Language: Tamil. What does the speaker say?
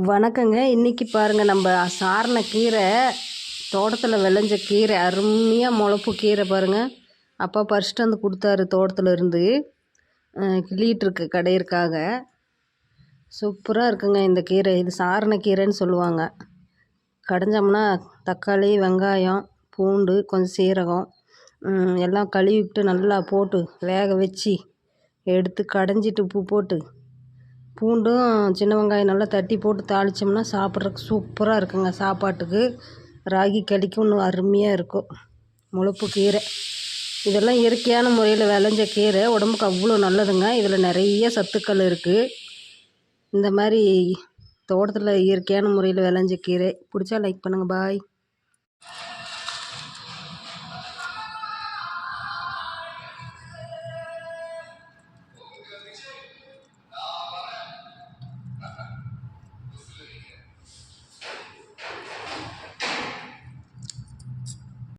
வணக்கங்க. இன்றைக்கி பாருங்கள், நம்ம சாரண கீரை தோட்டத்தில் விளைஞ்ச கீரை, அருமையாக முளப்பு கீரை பாருங்கள். அப்பா பறிச்சிட்டு வந்து கொடுத்தாரு தோட்டத்தில் இருந்து, கிள்ளிகிட்ருக்கு கடையிறக்காக. சூப்பராக இருக்குங்க இந்த கீரை. இது சாரண கீரைன்னு சொல்லுவாங்க. கடைஞ்சோம்னா தக்காளி, வெங்காயம், பூண்டு, கொஞ்சம் சீரகம் எல்லாம் கழுவிட்டு நல்லா போட்டு வேக வச்சு எடுத்து கடைஞ்சிட்டு உப்பு போட்டு பூண்டும் சின்ன வெங்காயம் நல்லா தட்டி போட்டு தாளித்தோம்னா சாப்பிட்றதுக்கு சூப்பராக இருக்குங்க. சாப்பாட்டுக்கு ராகி களிக்கும் இன்னும் அருமையாக இருக்கும். முளப்பு கீரை இதெல்லாம் இயற்கையான முறையில் விளைஞ்ச கீரை, உடம்புக்கு அவ்வளோ நல்லதுங்க. இதில் நிறைய சத்துக்கள் இருக்குது. இந்த மாதிரி தோட்டத்தில் இயற்கையான முறையில் விளைஞ்ச கீரை பிடிச்சா லைக் பண்ணுங்கள். பாய்.